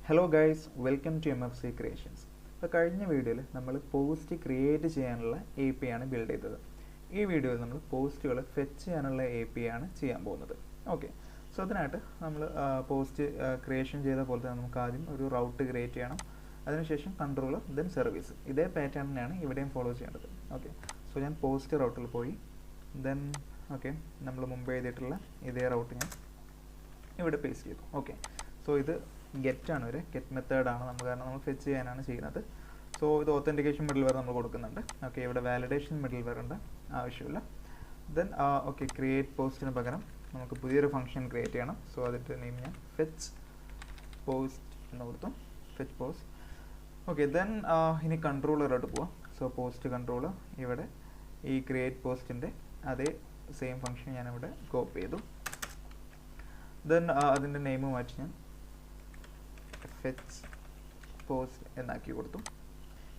Hello guys, welcome to mfc-creations. അപ്പോൾ കഴിഞ്ഞ വീഡിയോയിൽ നമ്മൾ പോസ്റ്റ് ക്രിയേറ്റ് ചെയ്യാനുള്ള API ആണ് ബിൽഡ് ചെയ്തത്. ഈ വീഡിയോയിൽ നമ്മൾ പോസ്റ്റുകൾ ഫെച്ച് ചെയ്യാനുള്ള API ആണ് ചെയ്യാൻ പോകുന്നത്. ഓക്കെ, സോ അതിനായിട്ട് നമ്മൾ പോസ്റ്റ് ക്രിയേഷൻ ചെയ്ത പോലെ തന്നെ നമുക്ക് ആദ്യം ഒരു റൗട്ട് ക്രിയേറ്റ് ചെയ്യണം. അതിനുശേഷം കൺട്രോളർ ദെൻ സർവീസ്. ഇതേ പാറ്റേൺ തന്നെയാണ് ഇവിടെയും ഫോളോ ചെയ്യേണ്ടത്. ഓക്കെ, സോ ഞാൻ പോസ്റ്റ് റൗട്ടിൽ പോയി ദെൻ ഓക്കെ നമ്മൾ മുമ്പ് എഴുതിയിട്ടുള്ള ഇതേ റൗട്ട് ഞാൻ ഇവിടെ പേസ്റ്റ് ചെയ്തു. ഓക്കെ, സോ ഇത് ഗെറ്റ് ആണ്, ഒരു ഗെറ്റ് മെത്തേഡാണ് നമ്മൾ, കാരണം നമ്മൾ ഫെച്ച് ചെയ്യാനാണ് ചെയ്യുന്നത്. സോ ഇത് ഓത്തൻറ്റിക്കേഷൻ മിഡിൽ വെയർ നമ്മൾ കൊടുക്കുന്നുണ്ട്. ഓക്കെ, ഇവിടെ വാലിഡേഷൻ മിഡിൽ വെയറിൻ്റെ ആവശ്യമില്ല. ദെൻ ഓക്കെ, ക്രിയേറ്റ് പോസ്റ്റിന് പകരം നമുക്ക് പുതിയൊരു ഫംഗ്ഷൻ ക്രിയേറ്റ് ചെയ്യണം. സോ അതിൻ്റെ നെയിം ഞാൻ ഫെച്ച് പോസ്റ്റ് എന്ന് കൊടുത്തു, ഫെച്ച് പോസ്റ്റ്. ഓക്കെ, ദെൻ ഇനി കൺട്രോളറായിട്ട് പോവാം. സോ പോസ്റ്റ് കൺട്രോളർ ഇവിടെ ഈ ക്രിയേറ്റ് പോസ്റ്റിൻ്റെ അതേ സെയിം ഫംഗ്ഷൻ ഞാനിവിടെ കോപ്പി ചെയ്തു. ദെൻ അതിൻ്റെ നെയിം മാറ്റി ഞാൻ ഫെച്ച് പോസ്റ്റ് എന്നാക്കി കൊടുത്തു.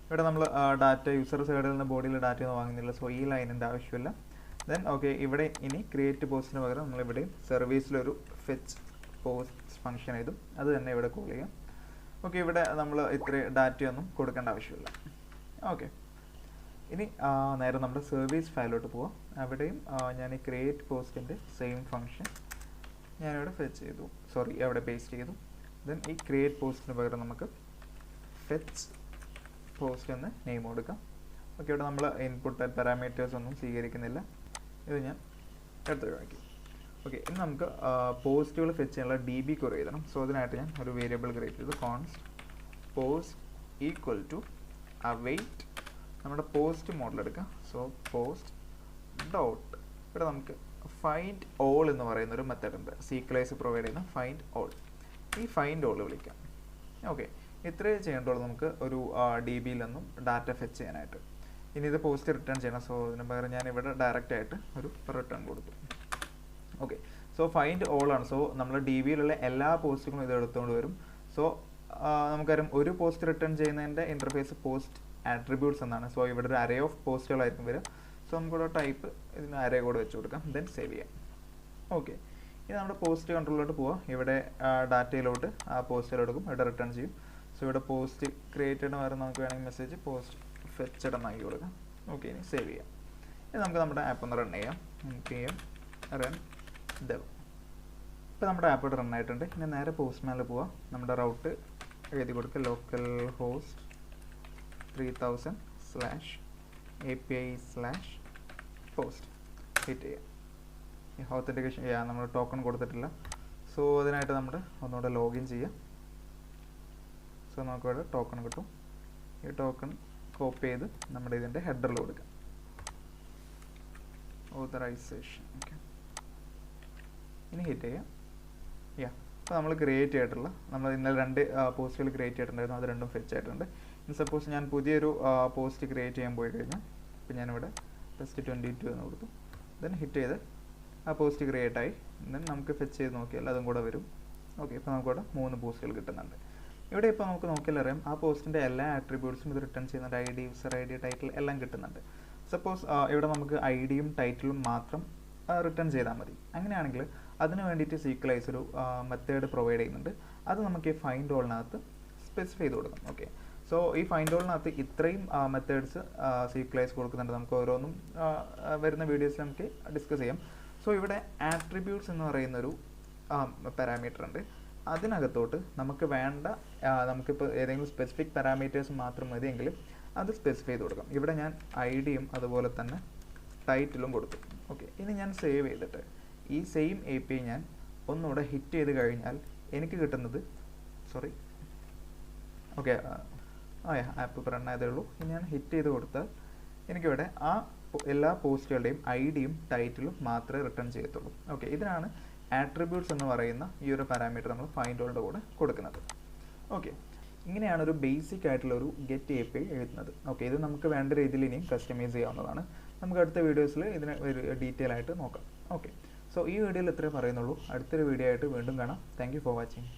ഇവിടെ നമ്മൾ ഡാറ്റ യൂസർ സൈഡിൽ നിന്ന് ബോഡിയിൽ ഡാറ്റ ഒന്നും വാങ്ങുന്നില്ല, സോ ഈ ലൈനിൻ്റെ ആവശ്യമില്ല. ദെൻ ഓക്കെ, ഇവിടെ ഇനി ക്രിയേറ്റ് പോസ്റ്റിന് പകരം നമ്മളിവിടെ സർവീസിലൊരു ഫെച്ച് പോസ്റ്റ് ഫംഗ്ഷൻ എഴുതും, അത് തന്നെ ഇവിടെ കോൾ ചെയ്യാം. ഓക്കെ, ഇവിടെ നമ്മൾ ഇത്ര ഡാറ്റയൊന്നും കൊടുക്കേണ്ട ആവശ്യമില്ല. ഓക്കെ, ഇനി നേരെ നമ്മുടെ സർവീസ് ഫയലിലോട്ട് പോവാം. അവിടെയും ഞാൻ ഈ ക്രിയേറ്റ് പോസ്റ്റിൻ്റെ സെയിം ഫംഗ്ഷൻ ഞാനിവിടെ ഫെച്ച് ചെയ്തു, അവിടെ പേസ്റ്റ് ചെയ്തു. ദെൻ ഈ ക്രിയേറ്റ് പോസ്റ്റിന് പകരം നമുക്ക് ഫെച്ച് പോസ്റ്റ് എന്ന് നെയിം കൊടുക്കാം. ഓക്കെ, ഇവിടെ നമ്മൾ ഇൻപുട്ട് പാരാമീറ്റേഴ്സ് ഒന്നും സ്വീകരിക്കുന്നില്ല, ഇത് ഞാൻ എടുത്തൊഴിവാക്കി. ഓക്കെ, ഇനി നമുക്ക് പോസ്റ്റുകൾ ഫെച്ച് ചെയ്യാനുള്ള DB ക്വറി എഴുതണം. സോ അതിനായിട്ട് ഞാൻ ഒരു വേരിയബിൾ ക്രിയേറ്റ് ചെയ്തു, const post equal to await നമ്മുടെ പോസ്റ്റ് മോഡൽ എടുക്കാം. സോ പോസ്റ്റ് ഡോട്ട് ഇവിടെ നമുക്ക് ഫൈൻഡ് ഓൾ എന്ന് പറയുന്ന ഒരു മെത്തേഡ് ഉണ്ട്, Sequelize പ്രൊവൈഡ് ചെയ്യുന്ന ഫൈൻഡ് ഓൾ. ഈ ഫൈൻഡ് ഓൾ വിളിക്കാം. ഓക്കെ, ഇത്രയും ചെയ്യേണ്ടുള്ളൂ നമുക്ക് ഒരു DBയിൽ നിന്നും ഡാറ്റ ഫെച്ച് ചെയ്യാനായിട്ട്. ഇനി ഇത് പോസ്റ്റ് റിട്ടേൺ ചെയ്യണം. സോ അതിന് പകരം ഞാൻ ഇവിടെ ഡയറക്റ്റ് ആയിട്ട് ഒരു റിട്ടേൺ കൊടുത്തു. ഓക്കെ, സോ ഫൈൻഡ് ഓൾ ആണ്. സോ നമ്മൾ DBയിലുള്ള എല്ലാ പോസ്റ്റുകളും ഇത് എടുത്തുകൊണ്ട് വരും. സോ നമുക്കറിയാം ഒരു പോസ്റ്റ് റിട്ടേൺ ചെയ്യുന്നതിൻ്റെ ഇൻ്റർഫേസ് പോസ്റ്റ് ആട്രിബ്യൂട്ട്സ് എന്നാണ്. സോ ഇവിടെ ഒരു അറേ ഓഫ് പോസ്റ്റുകളായിരിക്കും വരിക. സോ നമുക്കിവിടെ ടൈപ്പ് ഇതിന് അറേ കോഡ് വെച്ച് കൊടുക്കാം, ദെൻ സേവ് ചെയ്യാം. ഓക്കെ, ഇനി നമ്മുടെ പോസ്റ്റ് കൺട്രോളിലോട്ട് പോവാം. ഇവിടെ ഡാറ്റയിലോട്ട് ആ പോസ്റ്റിൽ എടുക്കും, ഇവിടെ റിട്ടേൺ ചെയ്യും. സോ ഇവിടെ പോസ്റ്റ് ക്രിയേറ്റഡ് വരെ നമുക്ക് വേണമെങ്കിൽ മെസ്സേജ് പോസ്റ്റ് ഫെച്ചഡ് എന്നാക്കി കൊടുക്കാം. ഓക്കെ, ഇനി സേവ് ചെയ്യാം. ഇനി നമുക്ക് നമ്മുടെ ആപ്പ് ഒന്ന് റൺ ചെയ്യാം. Run dev. ഇപ്പോൾ നമ്മുടെ ആപ്പ് ഇവിടെ റൺ ആയിട്ടുണ്ട്. ഇനി നേരെ പോസ്റ്റ്മാനിൽ പോവാം. നമ്മുടെ റൗട്ട് എഴുതി കൊടുക്കുക, ലോക്കൽ ഹോസ്റ്റ് 3000/API/post ഹിറ്റ് ചെയ്യാം. ഓത്തൻറ്റിക്കേഷൻ ചെയ്യാം, നമ്മൾ ടോക്കൺ കൊടുത്തിട്ടില്ല. സോ അതിനായിട്ട് നമ്മൾ ഒന്നുകൂടെ ലോഗിൻ ചെയ്യാം. സോ നമുക്കിവിടെ ടോക്കൺ കിട്ടും. ഈ ടോക്കൺ കോപ്പി ചെയ്ത് നമ്മുടെ ഇതിൻ്റെ ഹെഡറിൽ കൊടുക്കാം, ഓതറൈസേഷൻ. ഓക്കെ, ഇനി ഹിറ്റ് ചെയ്യാം. അപ്പോൾ നമ്മൾ ക്രിയേറ്റ് ചെയ്തിട്ടുള്ള, നമ്മൾ ഇന്നലെ 2 പോസ്റ്റുകൾ ക്രിയേറ്റ് ചെയ്തിട്ടുണ്ടായിരുന്നു, അത് രണ്ടും ഫെച്ച് ആയിട്ടുണ്ട്. ഇനി സപ്പോസ് ഞാൻ പുതിയൊരു പോസ്റ്റ് ക്രിയേറ്റ് ചെയ്യാൻ പോയി കഴിഞ്ഞാൽ, ഇപ്പോൾ ഞാനിവിടെ ടെസ്റ്റ് 22 എന്ന് കൊടുത്തു. ദെൻ ഹിറ്റ് ചെയ്ത് ആ പോസ്റ്റ് ക്രിയേറ്റ് ആയി. ദെൻ നമുക്ക് ഫെച്ച് ചെയ്ത് നോക്കിയാൽ അതും കൂടെ വരും. ഓക്കെ, ഇപ്പോൾ നമുക്കിവിടെ 3 പോസ്റ്റുകൾ കിട്ടുന്നുണ്ട്. ഇവിടെ ഇപ്പോൾ നമുക്ക് നോക്കിയാൽ അറിയാം ആ പോസ്റ്റിൻ്റെ എല്ലാ ആട്രിബ്യൂട്ട്സും ഇത് റിട്ടേൺ ചെയ്യുന്നുണ്ട്. ID, യൂസർ ID, ടൈറ്റിൽ എല്ലാം കിട്ടുന്നുണ്ട്. സപ്പോസ് ഇവിടെ നമുക്ക് IDയും ടൈറ്റിലും മാത്രം റിട്ടേൺ ചെയ്താൽ മതി. അങ്ങനെയാണെങ്കിൽ അതിന് വേണ്ടിയിട്ട് Sequelize ഒരു മെത്തേഡ് പ്രൊവൈഡ് ചെയ്യുന്നുണ്ട്. അത് നമുക്ക് ഈ ഫൈൻഡ് ഓളിനകത്ത് സ്പെസിഫൈ ചെയ്ത് കൊടുക്കാം. ഓക്കെ, സോ ഈ ഫൈൻഡ് ഓളിനകത്ത് ഇത്രയും മെത്തേഡ്സ് Sequelize കൊടുക്കുന്നുണ്ട്. നമുക്ക് ഓരോന്നും വരുന്ന വീഡിയോസിൽ നമുക്ക് ഡിസ്കസ് ചെയ്യാം. സോ ഇവിടെ ആട്രിബ്യൂട്ട്സ് എന്ന് പറയുന്നൊരു പാരാമീറ്റർ ഉണ്ട്. അതിനകത്തോട്ട് നമുക്ക് വേണ്ട, നമുക്കിപ്പോൾ ഏതെങ്കിലും സ്പെസിഫിക് പാരാമീറ്റേഴ്സ് മാത്രം മതിയെങ്കിലും അത് സ്പെസിഫൈ ചെയ്ത് കൊടുക്കാം. ഇവിടെ ഞാൻ IDയും അതുപോലെ തന്നെ ടൈറ്റിലും കൊടുത്തു. ഓക്കെ, ഇനി ഞാൻ സേവ് ചെയ്തിട്ട് ഈ സെയിം API ഞാൻ ഒന്നുകൂടെ ഹിറ്റ് ചെയ്ത് കഴിഞ്ഞാൽ എനിക്ക് കിട്ടുന്നത്, ഓക്കെ ആപ്പ് റൺ ആയതേ ഉള്ളൂ. ഇനി ഞാൻ ഹിറ്റ് ചെയ്ത് കൊടുത്താൽ എനിക്കിവിടെ ആ എല്ലാ പോസ്റ്റുകളുടെയും IDയും ടൈറ്റിലും മാത്രമേ റിട്ടേൺ ചെയ്യത്തുള്ളൂ. ഓക്കെ, ഇതിനാണ് ആട്രിബ്യൂട്ട്സ് എന്ന് പറയുന്ന ഈ ഒരു പാരാമീറ്റർ നമ്മൾ ഫൈൻഡ് ഓളിൻ്റെ കൂടെ കൊടുക്കുന്നത്. ഓക്കെ, ഇങ്ങനെയാണ് ഒരു ബേസിക് ആയിട്ടുള്ള ഒരു ഗെറ്റ് API എഴുതുന്നത്. ഓക്കെ, ഇത് നമുക്ക് വേണ്ട രീതിയിൽ ഇനിയും കസ്റ്റമൈസ് ചെയ്യാവുന്നതാണ്. നമുക്ക് അടുത്ത വീഡിയോസിൽ ഇതിനെ ഒരു ഡീറ്റെയിൽ ആയിട്ട് നോക്കാം. ഓക്കെ, സോ ഈ വീഡിയോയിൽ ഇത്രേ പറയുന്നുള്ളൂ. അടുത്തൊരു വീഡിയോ ആയിട്ട് വീണ്ടും കാണാം. Thank you for watching.